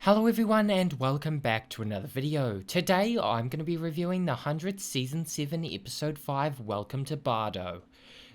Hello everyone and welcome back to another video. Today I'm going to be reviewing the 100th Season 7 Episode 5 Welcome to Bardo.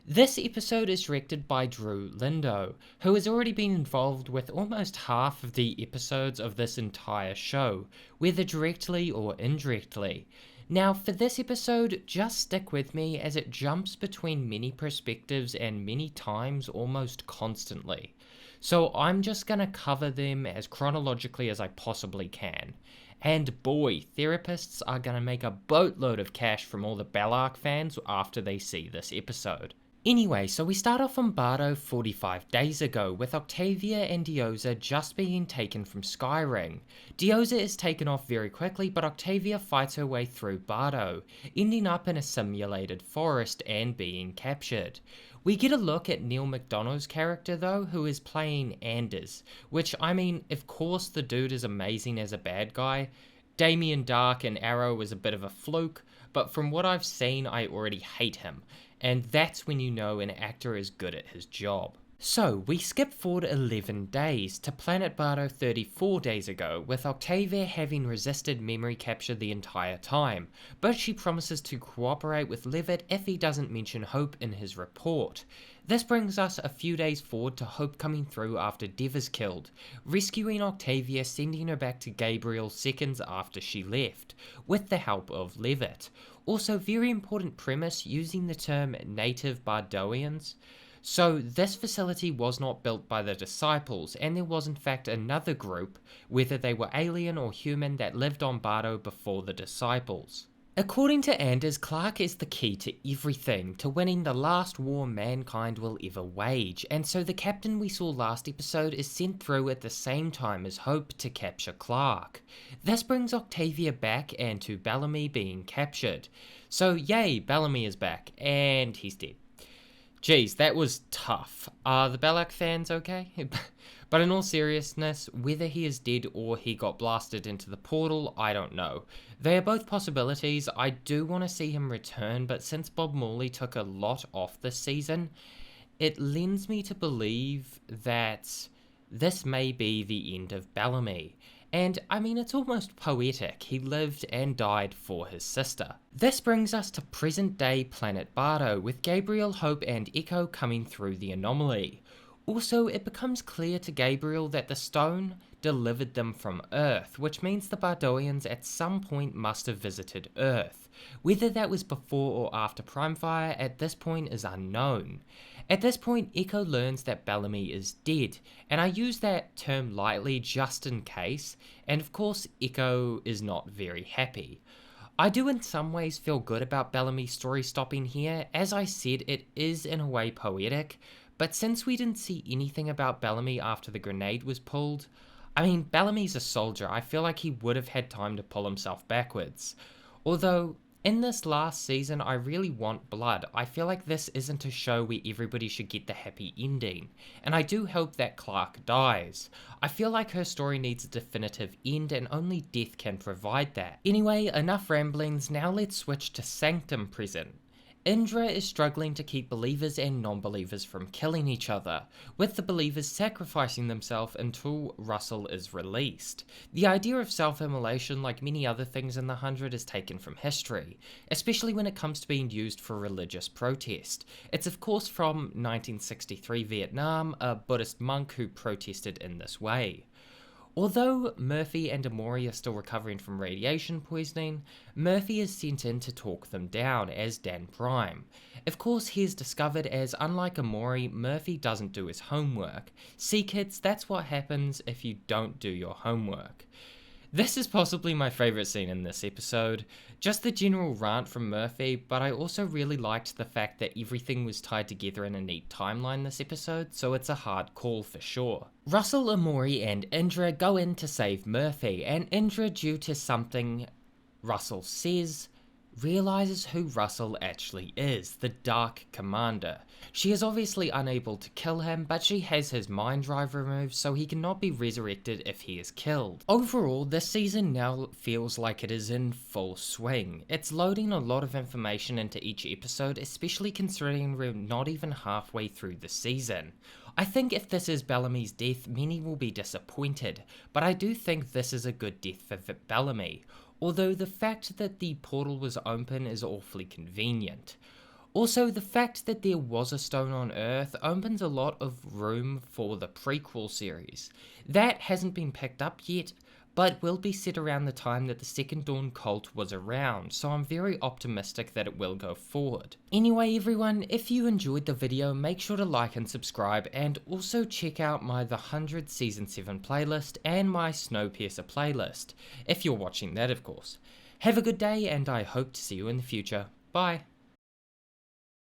This episode is directed by Drew Lindo, who has already been involved with almost half of the episodes of this entire show, whether directly or indirectly. Now for this episode, just stick with me as it jumps between many perspectives and many times almost constantly. So I'm just going to cover them as chronologically as I possibly can. And boy, therapists are going to make a boatload of cash from all the Bellark fans after they see this episode. Anyway, so we start off on Bardo 45 days ago, with Octavia and Dioza just being taken from Skyring. Dioza is taken off very quickly, but Octavia fights her way through Bardo, ending up in a simulated forest and being captured. We get a look at Neil McDonough's character though, who is playing Anders, which I mean, of course the dude is amazing as a bad guy. Damien Dark and Arrow was a bit of a fluke, but from what I've seen I already hate him, and that's when you know an actor is good at his job. So, we skip forward 11 days to Planet Bardo 34 days ago, with Octavia having resisted memory capture the entire time, but she promises to cooperate with Levitt if he doesn't mention Hope in his report. This brings us a few days forward to Hope coming through after Dev is killed, rescuing Octavia, sending her back to Gabriel seconds after she left, with the help of Levitt. Also, very important premise, using the term native Bardoians. So this facility was not built by the disciples, and there was in fact another group, whether they were alien or human, that lived on Bardo before the disciples. According to Anders, Clark is the key to everything, to winning the last war mankind will ever wage, and so the captain we saw last episode is sent through at the same time as Hope to capture Clark. This brings Octavia back and to Bellamy being captured. So yay, Bellamy is back, and he's dead. Geez, that was tough. Are the Bellark fans okay? But in all seriousness, whether he is dead or he got blasted into the portal, I don't know. They are both possibilities. I do want to see him return, but since Bob Morley took a lot off this season, it lends me to believe that this may be the end of Bellamy. And I mean, it's almost poetic. He lived and died for his sister. This brings us to present day Planet Bardo, with Gabriel, Hope and Echo coming through the Anomaly. Also, it becomes clear to Gabriel that the stone delivered them from Earth, which means the Bardoians at some point must have visited Earth. Whether that was before or after Primefire at this point is unknown. At this point, Echo learns that Bellamy is dead, and I use that term lightly just in case, and of course Echo is not very happy. I do in some ways feel good about Bellamy's story stopping here. As I said, it is in a way poetic, but since we didn't see anything about Bellamy after the grenade was pulled, I mean, Bellamy's a soldier, I feel like he would have had time to pull himself backwards. Although, in this last season, I really want blood. I feel like this isn't a show where everybody should get the happy ending, and I do hope that Clark dies. I feel like her story needs a definitive end, and only death can provide that. Anyway, enough ramblings, now let's switch to Sanctum Prison. Indra is struggling to keep believers and non-believers from killing each other, with the believers sacrificing themselves until Russell is released. The idea of self-immolation, like many other things in the 100, is taken from history, especially when it comes to being used for religious protest. It's of course from 1963 Vietnam, a Buddhist monk who protested in this way. Although Murphy and Amori are still recovering from radiation poisoning, Murphy is sent in to talk them down as Dan Prime. Of course, he is discovered as, unlike Amori, Murphy doesn't do his homework. See kids, that's what happens if you don't do your homework. This is possibly my favourite scene in this episode, just the general rant from Murphy, but I also really liked the fact that everything was tied together in a neat timeline this episode, so it's a hard call for sure. Russell, Amori and Indra go in to save Murphy, and Indra, due to something Russell says, realizes who Russell actually is, the Dark Commander. She is obviously unable to kill him, but she has his mind drive removed so he cannot be resurrected if he is killed. Overall, this season now feels like it is in full swing. It's loading a lot of information into each episode, especially considering we're not even halfway through the season. I think if this is Bellamy's death, many will be disappointed, but I do think this is a good death for Bellamy, although the fact that the portal was open is awfully convenient. Also, the fact that there was a stone on Earth opens a lot of room for the prequel series. That hasn't been picked up yet, but will be set around the time that the Second Dawn cult was around, so I'm very optimistic that it will go forward. Anyway everyone, if you enjoyed the video, make sure to like and subscribe, and also check out my The 100 Season 7 playlist and my Snowpiercer playlist, if you're watching that of course. Have a good day, and I hope to see you in the future. Bye!